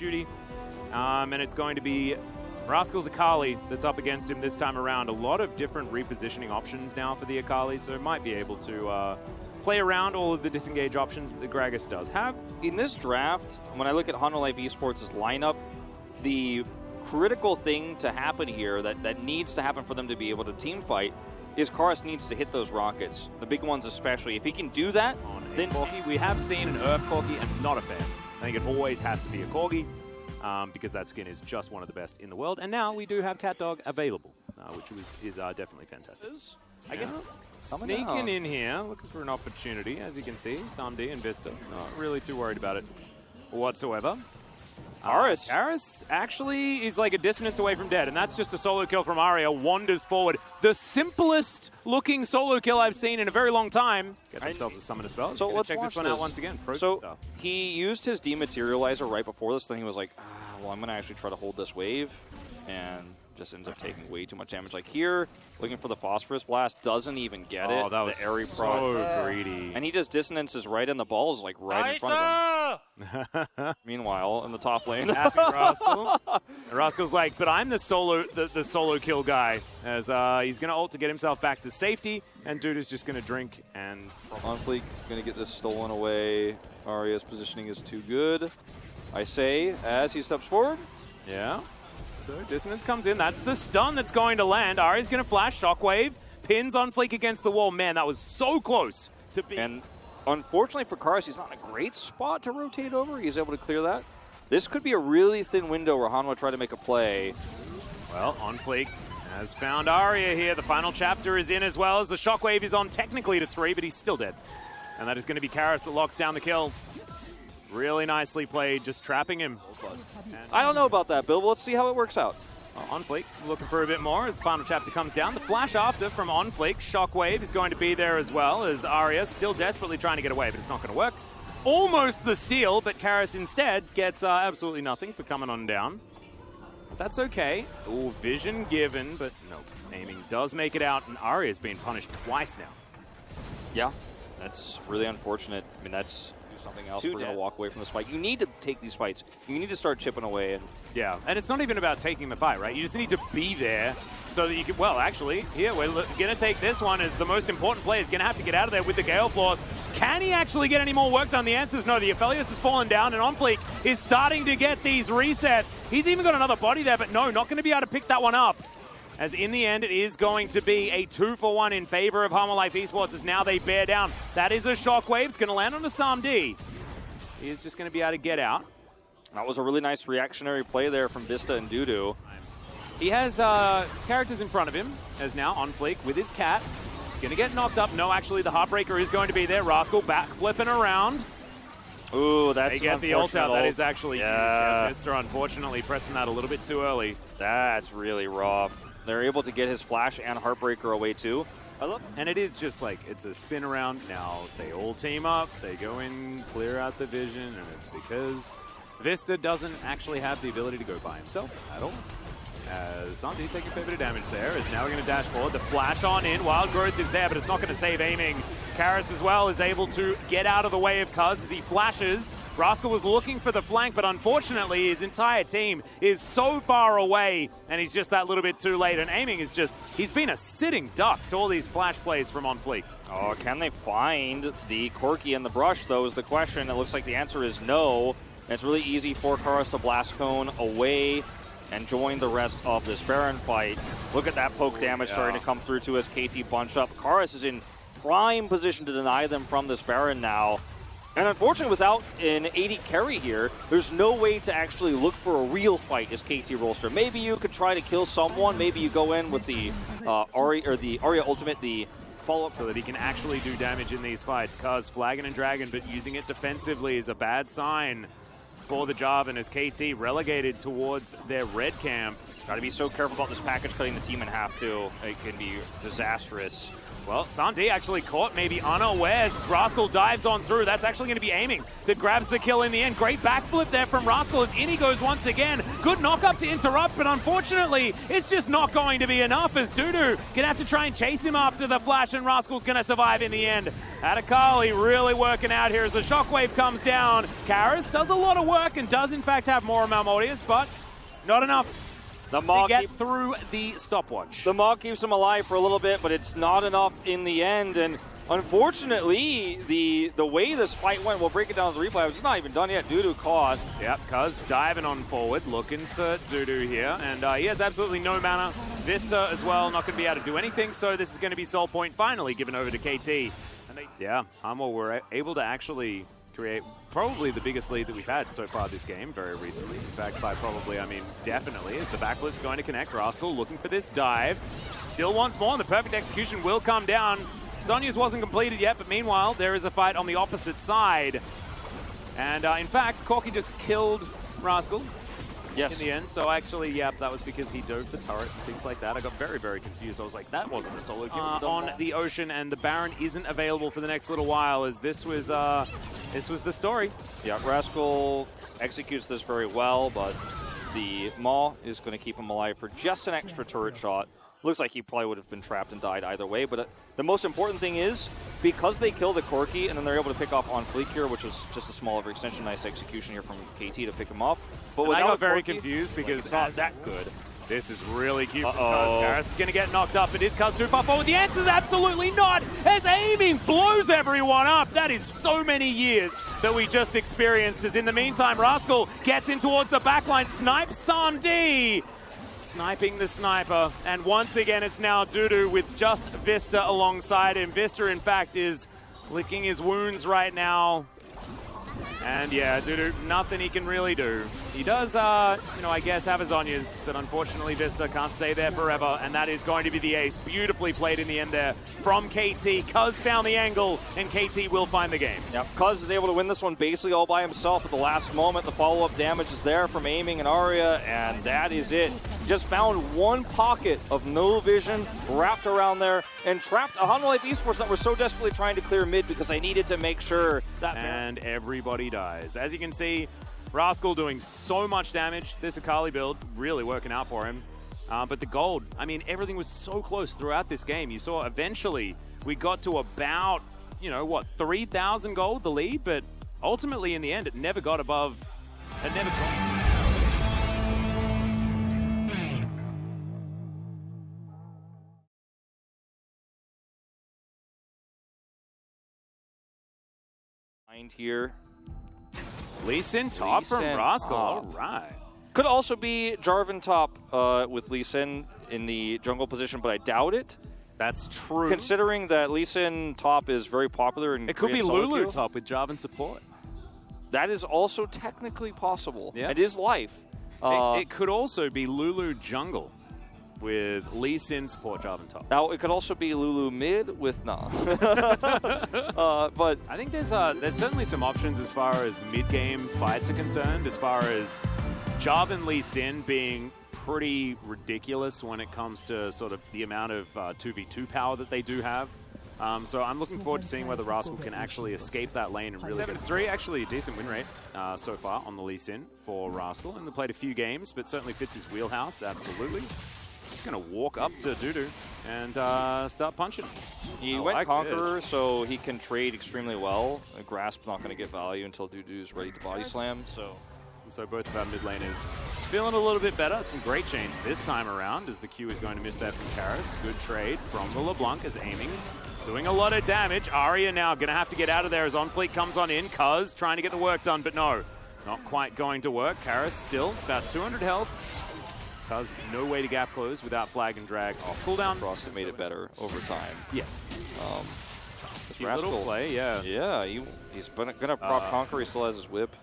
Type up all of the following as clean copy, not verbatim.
duty. And it's going to be Rascal's Akali that's up against him this time around. A lot of different repositioning options now for the Akali, so might be able to play around all of the disengage options that the Gragas does have. In this draft, when I look at Honor Life Esports' lineup, the critical thing to happen here that needs to happen for them to be able to team fight is Karus needs to hit those rockets, the big ones especially. If he can do that, then Corki, we have seen an Earth Corki. I'm not a fan. I think it always has to be a Corgi because that skin is just one of the best in the world. And now we do have Cat Dog available, which is definitely fantastic. I guess sneaking in here, looking for an opportunity, as you can see. Samdi and Vista, not really too worried about it whatsoever. Karus actually is like a distance away from dead, and that's just a solo kill from Arya. Wanders forward. The simplest looking solo kill I've seen in a very long time. Get themselves a summon a spell. So let's check this one out once again. So he used his dematerializer right before this thing. He was like, well, I'm going to actually try to hold this wave, and just ends up taking way too much damage. Like here, looking for the Phosphorus Blast, doesn't even get it. Oh, that was so greedy. And he just dissonances right in the balls, like right in front of him. Meanwhile, in the top lane, Rascal. Rascal's like, but I'm the solo kill guy, as he's going to ult to get himself back to safety, and dude is just going to drink and... Onfleek going to get this stolen away. Arya's positioning is too good, I say, as he steps forward. Yeah. So Dissonance comes in. That's the stun that's going to land. Ari's going to flash. Shockwave pins Onfleek against the wall. Man, that was so close to be... And unfortunately for Karus, he's not in a great spot to rotate over. He's able to clear that. This could be a really thin window where Hanwha try to make a play. Well, Onfleek has found Arya here. The final chapter is in as well, as the Shockwave is on technically to 3, but he's still dead. And that is going to be Karus that locks down the kill. Really nicely played, just trapping him. I don't know about that, Bill, but let's see how it works out. Onfleek looking for a bit more as the final chapter comes down. The flash after from Onfleek. Shockwave is going to be there as well, as Arya still desperately trying to get away, but it's not going to work. Almost the steal, but Karus instead gets absolutely nothing for coming on down. But that's okay. Ooh, vision given, but no, aiming does make it out, and Arya's been punished twice now. Yeah, that's really unfortunate. I mean, that's... something else. We're going to walk away from this fight. You need to take these fights. You need to start chipping away. And yeah, and it's not even about taking the fight, right? You just need to be there so that you can... Well, actually, here, we're going to take this one as the most important player is going to have to get out of there with the Gale Force. Can he actually get any more work done? The answer is no. The Aphelios has fallen down, and Onfleek is starting to get these resets. He's even got another body there, but no, not going to be able to pick that one up. As in the end, it is going to be a 2-for-1 in favor of Hanwha Life Esports as now they bear down. That is a Shockwave. It's going to land on the Samdi. He is just going to be able to get out. That was a really nice reactionary play there from Vista and Dudu. He has characters in front of him, as now Onfleek with his cat. He's going to get knocked up. No, actually, the Heartbreaker is going to be there. Rascal back flipping around. Ooh, that's they get the ult out. That is actually huge. Yeah. Vista, unfortunately, pressing that a little bit too early. That's really rough. They're able to get his Flash and Heartbreaker away, too. And it is just like, it's a spin around. Now they all team up, they go in, clear out the vision, and it's because Vista doesn't actually have the ability to go by himself at all. As Santi taking a fair bit of damage there, is now going to dash forward. The flash on in, Wild Growth is there, but it's not going to save aiming. Karus as well is able to get out of the way of Cuz as he flashes. Rascal was looking for the flank, but unfortunately his entire team is so far away, and he's just that little bit too late. And aiming is just, he's been a sitting duck to all these flash plays from Onfleek. Oh, can they find the Corki and the brush, though, is the question. It looks like the answer is no. And it's really easy for Karus to blast cone away and join the rest of this Baron fight. Look at that poke damage starting to come through to his KT bunch up. Karus is in prime position to deny them from this Baron now. And unfortunately, without an AD carry here, there's no way to actually look for a real fight as KT Rolster. Maybe you could try to kill someone. Maybe you go in with the Arya ultimate, the follow-up, so that he can actually do damage in these fights. Cuz flagging and dragon, but using it defensively is a bad sign for the job, and as KT relegated towards their red camp. Got to be so careful about this package cutting the team in half, too. It can be disastrous. Well, Sandy actually caught, maybe unawares. Rascal dives on through. That's actually going to be aiming. That grabs the kill in the end. Great backflip there from Rascal as in he goes once again. Good knock up to interrupt, but unfortunately, it's just not going to be enough as Dudu gonna have to try and chase him after the flash, and Rascal's gonna survive in the end. Adekali really working out here as the shockwave comes down. Karis does a lot of work and does in fact have more Malmodius, but not enough. The Maw get through the stopwatch. The Maw keeps him alive for a little bit, but it's not enough in the end. And unfortunately, the way this fight went, we'll break it down as a replay. It's not even done yet. Dudu caught. Yep, Cuz diving on forward, looking for Dudu here. And he has absolutely no mana. Vista as well, not going to be able to do anything. So this is going to be Soul Point finally given over to KT. And Humble were able to actually create probably the biggest lead that we've had so far this game, very recently. In fact, by probably, I mean definitely, as the backflip's going to connect. Rascal looking for this dive. Still once more, and the perfect execution will come down. Sonya's wasn't completed yet, but meanwhile, there is a fight on the opposite side. And in fact, Corki just killed Rascal. Yes. In the end, so actually, yeah, that was because he dove the turret and things like that. I got very, very confused. I was like, that wasn't a solo kill. On the Ocean, and the Baron isn't available for the next little while, as this was the story. Yeah, Rascal executes this very well, but the Maw is going to keep him alive for just an extra turret shot. Looks like he probably would have been trapped and died either way, but the most important thing is, because they kill the Corki and then they're able to pick off on Fleek here, which is just a small overextension, nice execution here from KT to pick him off. But I got very confused because it's not that good. This is really cute because Karis is going to get knocked up. It is Cuz too far forward. The answer is absolutely not, as aiming blows everyone up. That is so many years that we just experienced, as in the meantime, Rascal gets in towards the backline, snipes Sandy. Sniping the sniper, and once again it's now Dudu with just Vista alongside him. Vista, in fact, is licking his wounds right now. And yeah, Dudu, nothing he can really do. He does, I guess, have his Zhonya's, but unfortunately Vista can't stay there forever, and that is going to be the ace. Beautifully played in the end there from KT. Cuz found the angle, and KT will find the game. Yep, Cuz is able to win this one basically all by himself at the last moment. The follow-up damage is there from aiming and Arya, and that is it. Just found one pocket of no vision wrapped around there and trapped a Hanwha Life Esports that were so desperately trying to clear mid because they needed to make sure that... And everybody dies. As you can see, Rascal doing so much damage. This Akali build really working out for him. But the gold, I mean, everything was so close throughout this game. You saw eventually we got to about, 3,000 gold, the lead, but ultimately in the end, it never got above, it never got. Here. Lee Sin top from Rascal. All right. Could also be Jarvan top with Lee Sin in the jungle position, but I doubt it. That's true. Considering that Lee Sin top is very popular in it could be Lulu top with Jarvan support. That is also technically possible. Yeah. It is life. It could also be Lulu jungle with Lee Sin support Jarvan top. Now, it could also be Lulu mid with nah. But I think there's certainly some options as far as mid-game fights are concerned, as far as Jarvan Lee Sin being pretty ridiculous when it comes to sort of the amount of 2v2 power that they do have. So I'm looking forward to seeing whether Rascal can actually escape that lane and really 7-3, actually a decent win rate so far on the Lee Sin for Rascal. And they played a few games, but certainly fits his wheelhouse, absolutely. Just going to walk up to Dudu and start punching. He went Conqueror, so he can trade extremely well. A Grasp not going to get value until Dudu's ready to body slam. So both of our mid laners feeling a little bit better. Some great chains this time around, as the Q is going to miss that from Karis. Good trade from the LeBlanc as aiming. Doing a lot of damage. Arya now going to have to get out of there as OnFleet comes on in. Cuz trying to get the work done, but no. Not quite going to work. Karis still about 200 health. Cuz no way to gap close without flag and drag off cooldown. Frost made it better over time. Yes. Rascal, little play, yeah. Yeah, he's going to prop Conquer. He still has his whip.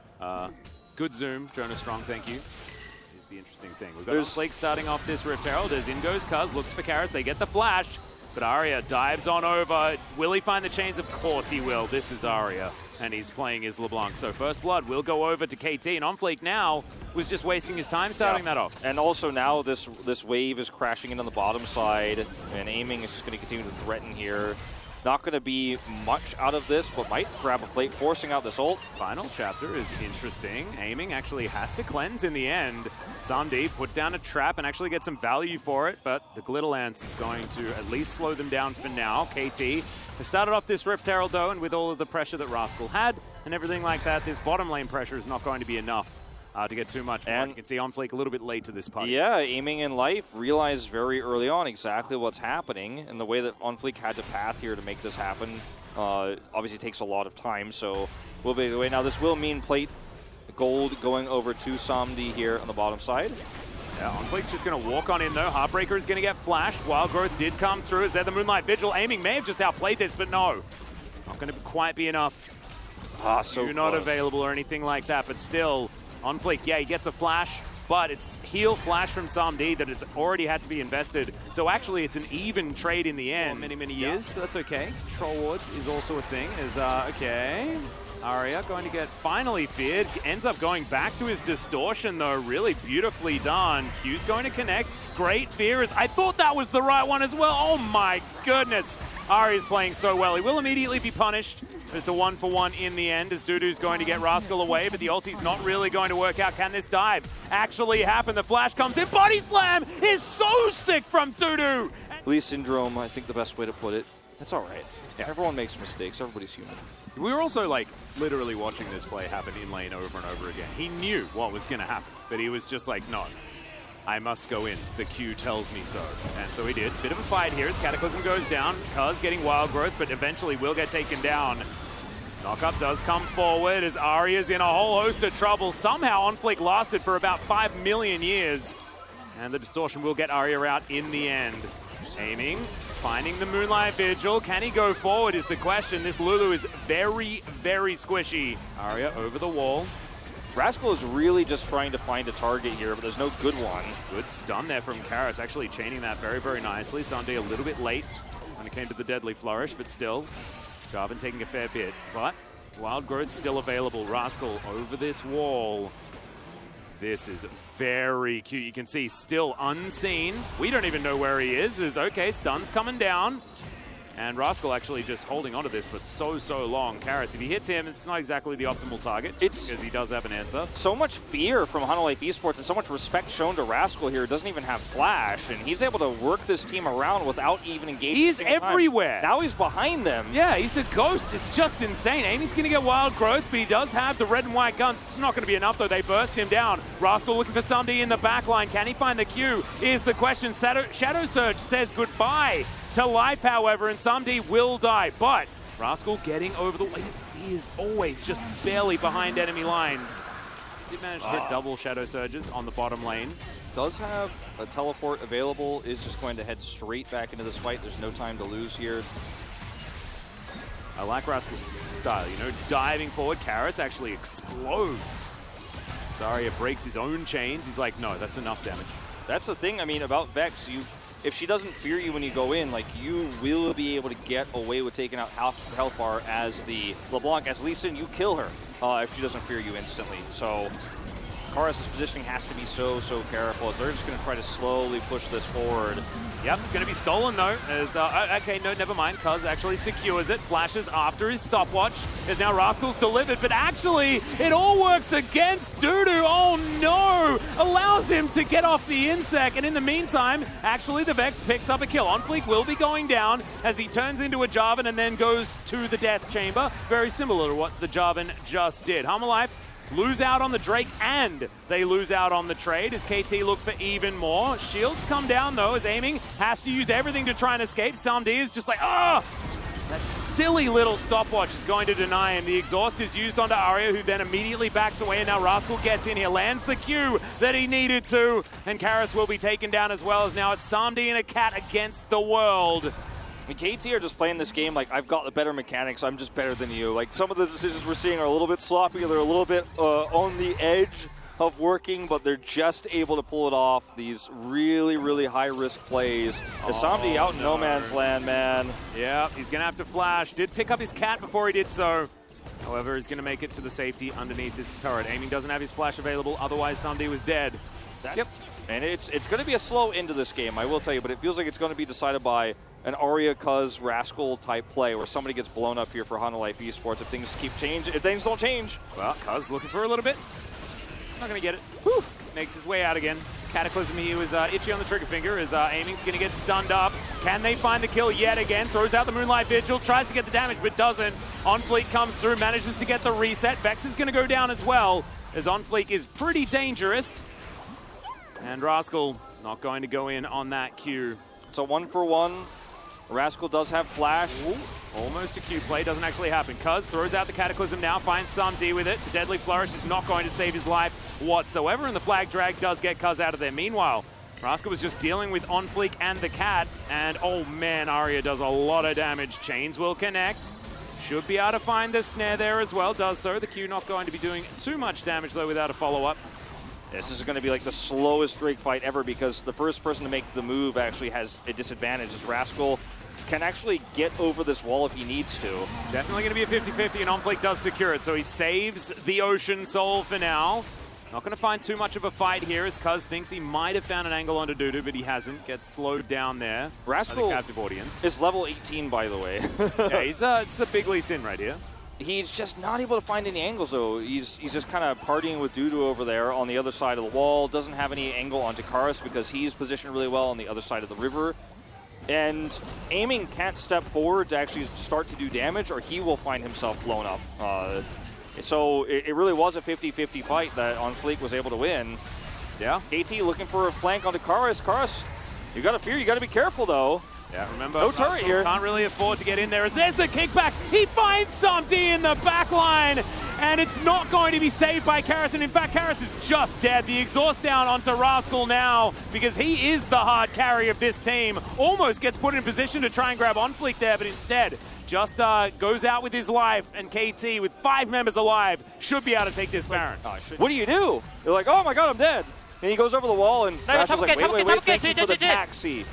Good zoom. Jonas Strong, thank you. Is the interesting thing. We've got Flake starting off this Rift Herald as in goes Cuz, looks for Karis. They get the flash. But Arya dives on over. Will he find the chains? Of course he will. This is Arya, and he's playing his LeBlanc. So first blood will go over to KT, and OnFleek now was just wasting his time starting that off. And also now this wave is crashing in on the bottom side, and aiming is just going to continue to threaten here. Not going to be much out of this, but might grab a plate, forcing out this ult. Final chapter is interesting. Aiming actually has to cleanse in the end. Samdi put down a trap and actually get some value for it, but the Glitterlance is going to at least slow them down for now. KT has started off this Rift Herald though, and with all of the pressure that Rascal had and everything like that, this bottom lane pressure is not going to be enough to get too much. And you can see OnFleek a little bit late to this party. Yeah, aiming in life realized very early on exactly what's happening, and the way that OnFleek had to path here to make this happen obviously takes a lot of time, so we'll be away. Now this will mean plate gold going over to Samdi here on the bottom side. Yeah, OnFleek's just going to walk on in though. Heartbreaker is going to get flashed. Wild Growth did come through. Is there the Moonlight Vigil? Aiming may have just outplayed this, but no. Not going to quite be enough. So You're not available or anything like that, but still, OnFleek, yeah, he gets a flash, but it's heal flash from Samdi that it's already had to be invested. So actually, it's an even trade in the end. Many years, but that's okay. Troll Wards is also a thing. Okay. Arya going to get finally feared. Ends up going back to his distortion, though. Really beautifully done. Q's going to connect. Great fear. I thought that was the right one as well. Oh my goodness. Arya's playing so well. He will immediately be punished, but it's a 1-for-1 in the end as Dudu's going to get Rascal away, but the ulti's not really going to work out. Can this dive actually happen? The flash comes in. Body slam is so sick from Dudu. Lee Syndrome, I think the best way to put it. That's all right. Yeah, everyone makes mistakes. Everybody's human. We were also like literally watching this play happen in lane over and over again. He knew what was going to happen, but he was just like, no, I must go in. The Q tells me so. And so he did. Bit of a fight here as Cataclysm goes down. Cuz getting Wild Growth, but eventually will get taken down. Knockup does come forward as Arya's in a whole host of trouble. Somehow OnFleek lasted for about 5 million years. And the distortion will get Arya out in the end. Aiming, finding the Moonlight Vigil. Can he go forward is the question. This Lulu is very, very squishy. Arya over the wall. Rascal is really just trying to find a target here, but there's no good one. Good stun there from Karis, actually chaining that very, very nicely. Sunday a little bit late when it came to the Deadly Flourish, but still, Jarvan taking a fair bit. But Wild Growth still available. Rascal over this wall. This is very cute. You can see still unseen. We don't even know where he is. Okay, stun's coming down. And Rascal actually just holding onto this for so long. Karis, if he hits him, it's not exactly the optimal target because he does have an answer. So much fear from Hunter Life Esports and so much respect shown to Rascal here. Doesn't even have flash, and he's able to work this team around without even engaging. He's everywhere. Now he's behind them. Yeah, he's a ghost. It's just insane. Amy's going to get Wild Growth, but he does have the red and white guns. It's not going to be enough, though. They burst him down. Rascal looking for somebody in the back line. Can he find the Q? Is the question. Shadow Surge says goodbye to life, however, and Samdi will die. But Rascal getting over the way. He is always just barely behind enemy lines. Did manage to hit double Shadow Surges on the bottom lane. Does have a teleport available, is just going to head straight back into this fight. There's no time to lose here. I like Rascal's style, you know, diving forward. Karis actually explodes. Zarya breaks his own chains. He's like, no, that's enough damage. That's the thing, I mean, about Vex, if she doesn't fear you when you go in, like, you will be able to get away with taking out half the health bar as the LeBlanc. As Lee Sin, you kill her if she doesn't fear you instantly. So Karis' positioning has to be so careful as they're just going to try to slowly push this forward. Yep, it's going to be stolen though. As, okay, no, never mind. Cuz actually secures it, flashes after his stopwatch. As now Rascal's delivered, but actually it all works against Dudu. Oh no! Allows him to get off the insect, and in the meantime, actually the Vex picks up a kill. OnFleek will be going down as he turns into a Jarvan and then goes to the Death Chamber. Very similar to what the Jarvan just did. Hammerlife lose out on the Drake, and they lose out on the trade as KT look for even more. Shields come down, though, as Aiming has to use everything to try and escape. Samdi is just like, ah! That silly little stopwatch is going to deny him. The exhaust is used onto Arya, who then immediately backs away, and now Rascal gets in here, lands the Q that he needed to, and Karis will be taken down as well, as now it's Samdi and a cat against the world. And KT are just playing this game like, I've got the better mechanics, I'm just better than you. Like, some of the decisions we're seeing are a little bit sloppy, they're a little bit on the edge, of working, but they're just able to pull it off. These really, really high-risk plays. Asamdi out in no man's land, man. Yeah, he's going to have to flash. Did pick up his cat before he did so. However, he's going to make it to the safety underneath this turret. Aiming doesn't have his flash available, otherwise Samdi was dead. Yep. And it's going to be a slow into this game, I will tell you, but it feels like it's going to be decided by an Arya Cuz Rascal type play where somebody gets blown up here for Hana Life Esports if things don't change. Well, Cuz looking for a little bit. Not going to get it. Whew. Makes his way out again. Cataclysm here was itchy on the trigger finger as Aiming's going to get stunned up. Can they find the kill yet again? Throws out the Moonlight Vigil, tries to get the damage but doesn't. OnFleek comes through, manages to get the reset. Vex is going to go down as well as OnFleek is pretty dangerous. And Rascal not going to go in on that Q. So 1-for-1. Rascal does have flash. Ooh, almost a Q play, doesn't actually happen. Cuz throws out the Cataclysm now, finds Samdi with it. The Deadly Flourish is not going to save his life whatsoever, and the flag drag does get Cuz out of there. Meanwhile, Rascal was just dealing with OnFleek and the cat, and oh man, Arya does a lot of damage. Chains will connect. Should be able to find the snare there as well, does so. The Q not going to be doing too much damage though without a follow-up. This is going to be like the slowest Drake fight ever because the first person to make the move actually has a disadvantage as Rascal can actually get over this wall if he needs to. Definitely going to be a 50-50, and OnFleek does secure it, so he saves the Ocean Soul for now. Not going to find too much of a fight here as Cuz thinks he might have found an angle onto Dudu, but he hasn't. Gets slowed down there Rascal by the captive audience. Is level 18, by the way. Yeah, it's a big Lee Sin right here. He's just not able to find any angles, though. He's just kind of partying with Dudu over there on the other side of the wall. Doesn't have any angle onto Karis because he's positioned really well on the other side of the river. And Aiming can't step forward to actually start to do damage, or he will find himself blown up. So it really was a 50-50 fight that OnFleek was able to win. Yeah. KT looking for a flank onto Karis. Karis, you got to fear. You got to be careful, though. Yeah, remember, no turret here. Can't really afford to get in there as there's the kickback. He finds Samdi in the back line, and it's not going to be saved by Karis. And in fact, Karis is just dead. The exhaust down onto Rascal now because he is the hard carry of this team. Almost gets put in position to try and grab OnFleek there, but instead just goes out with his life. And KT, with 5 members alive, should be able to take this Baron. What do you do? You're like, oh my god, I'm dead. And he goes over the wall, and Rascal's like, wait, thank you for the taxi.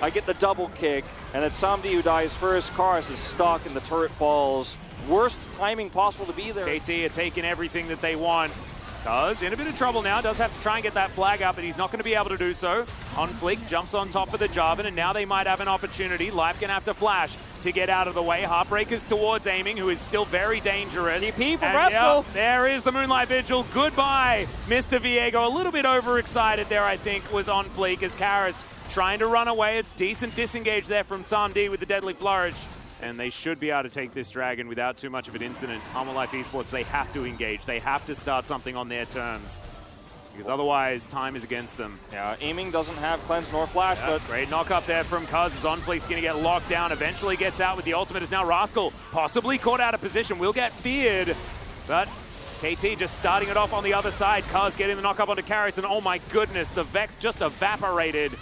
I get the double kick, and then Samdi who dies first. Karis is stuck, and the turret falls. Worst timing possible to be there. KT are taking everything that they want. Cuz in a bit of trouble now, does have to try and get that flag up, but he's not going to be able to do so. OnFleek jumps on top of the Jarvan, and now they might have an opportunity. Life going to have to flash to get out of the way. Heartbreaker's towards Aiming, who is still very dangerous. TP from Rascal. Yep, there is the Moonlight Vigil. Goodbye, Mr. Viego. A little bit overexcited there, I think, was OnFleek as Karis trying to run away. It's decent disengage there from Samdi with the Deadly Flourish. And they should be able to take this dragon without too much of an incident. Hana Life Esports, they have to engage. They have to start something on their terms. Because otherwise, time is against them. Yeah, Aiming doesn't have cleanse nor flash, but great knock up there from Cuz as OnFleek's going to get locked down. Eventually gets out with the ultimate. Is now Rascal possibly caught out of position. Will get feared. But KT just starting it off on the other side. Cuz getting the knock up onto Karis. And oh my goodness, the Vex just evaporated.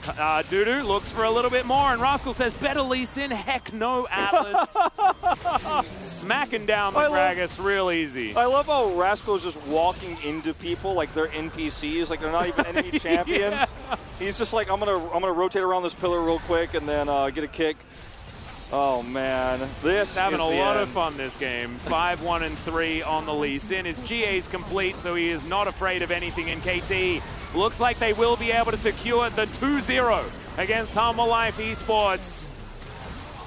Dudu looks for a little bit more, and Rascal says, better Lee Sin. Heck no, Atlas. Smacking down the Gragas real easy. I love how Rascal is just walking into people like they're NPCs, like they're not even enemy champions. Yeah. He's just like, I'm gonna rotate around this pillar real quick and then get a kick. Oh man, this is having a lot of fun this game. 5-1-3 on the Lee Sin. His GA's complete, so he is not afraid of anything in KT. Looks like they will be able to secure the 2-0 against Hana Life Esports.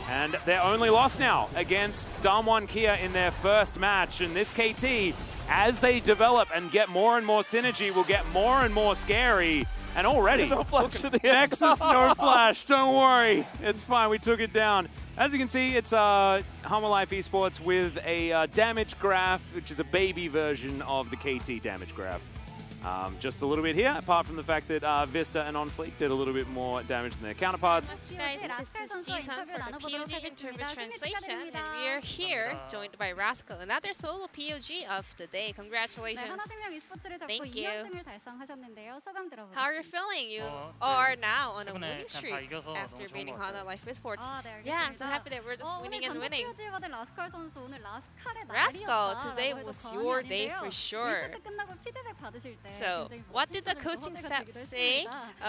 And they're only lost now against Damwon Kia in their first match. And this KT, as they develop and get more and more synergy, will get more and more scary. And already, no flash to the Nexus, no flash. Don't worry. It's fine. We took it down. As you can see, it's Hana Life Esports with a damage graph, which is a baby version of the KT damage graph. Just a little bit here, apart from the fact that Vista and OnFleek did a little bit more damage than their counterparts. Guys, this is Jisun for the POG Interpret Translation, and we are here joined by Rascal, another solo POG of the day. Congratulations. Thank you. How are you feeling? You are now on a winning streak after beating Hana Life Esports. Yeah, I'm so happy that we're just winning and winning. Rascal, today was your day for sure. So, what did the coaching staff say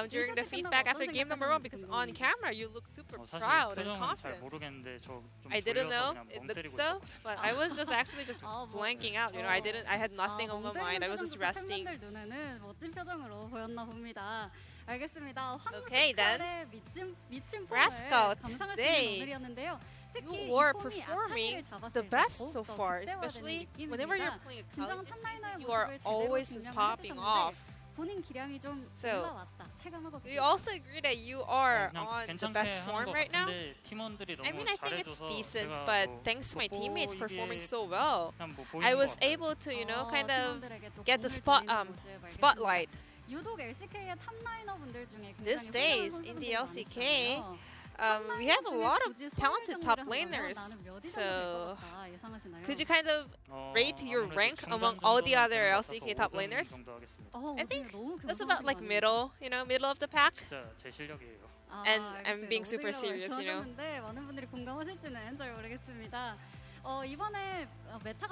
during the feedback after game number 1? Because on camera, you look super proud and confident. I didn't know it looked so, but I was just actually just blanking out. You know, I had nothing on my mind. I was just resting. Okay then, Rascal, today you were performing the best so far, especially whenever you're playing a Kali this season, you are always just popping off. So, do you also agree that you are on the best form right now? I mean, I think it's decent, but thanks to my teammates performing so well, I was able to, you know, kind of get the spotlight. These days in the LCK, we have a lot of talented top laners. So, could you kind of rate your rank among all the other LCK top laners? I think that's about like middle, you know, middle of the pack. And I'm being super serious, you know.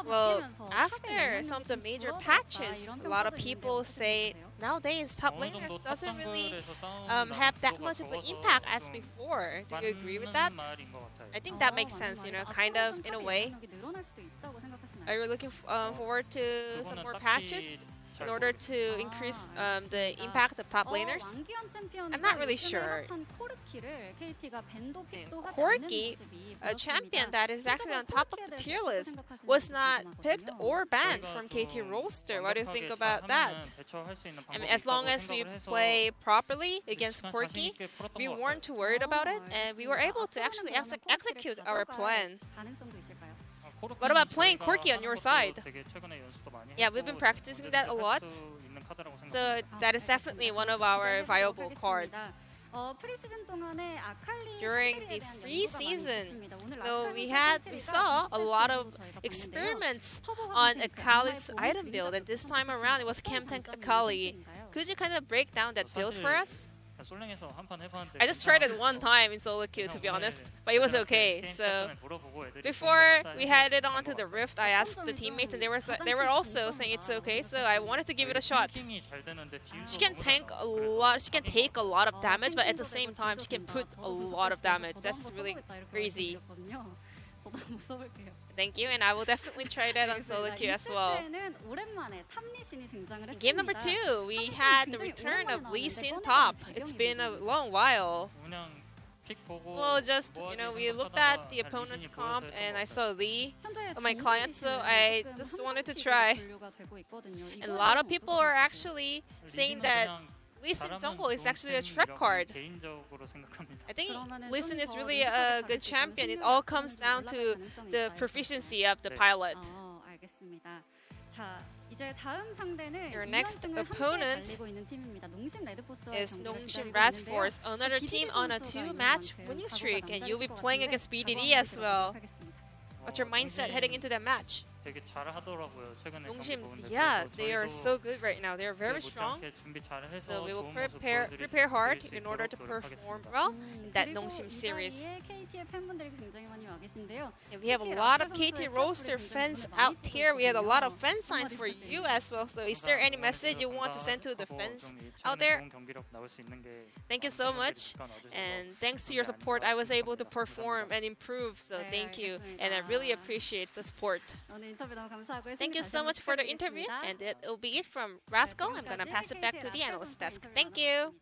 Well, after some of the major patches, a lot of people say nowadays top laners doesn't really have that much of an impact as before. Do you agree with that? I think that makes sense, you know, kind of in a way. Are you looking forward to some more patches in order to increase the impact of top laners? I'm not really sure. Corki, a champion that is actually on top of the tier list, was not picked or banned from KT roster. What do you think about that? I mean, as long as we play properly against Corki, we weren't too worried about it, and we were able to actually execute our plan. What about playing Corki on your side? Yeah, we've been practicing that a lot. So that is definitely one of our viable cards. During the free season, though, we saw a lot of experiments on Akali's item build, and this time around it was Chem Tank Akali. Could you kind of break down that build for us? I just tried it one time in solo queue, to be honest, but it was okay. So before we headed on to the Rift, I asked the teammates, and they were also saying it's okay. So I wanted to give it a shot. She can tank a lot. She can take a lot of damage, but at the same time, she can put a lot of damage. That's really crazy. Thank you, and I will definitely try that on solo queue as well. In game number 2, we had the return of Lee Sin top. It's been a long while. Well, just, you know, we looked at the opponent's comp and I saw Lee on my client, so I just wanted to try. And a lot of people are actually saying that Lee Sin jungle is actually a trap card. I think Lee Sin is really a good champion. It all comes down to the proficiency of the pilot. Your next opponent is Nongshim Red Force, another team on a 2-match winning streak, and you'll be playing against BDD as well. What's your mindset heading into that match? Nongshim, yeah, they are so good right now. They are very strong. So we will prepare hard in order to perform well in that Nongshim series. And we have a lot of KT roster fans out here. We had a lot of fan signs for you as well. So is there any message you want to send to the fans out there? Thank you so much. And thanks to your support, I was able to perform and improve. So thank you. And I really appreciate the support. Thank you so much for the interview, and it will be it from Rascal. I'm gonna pass it back to the analyst desk. Thank you.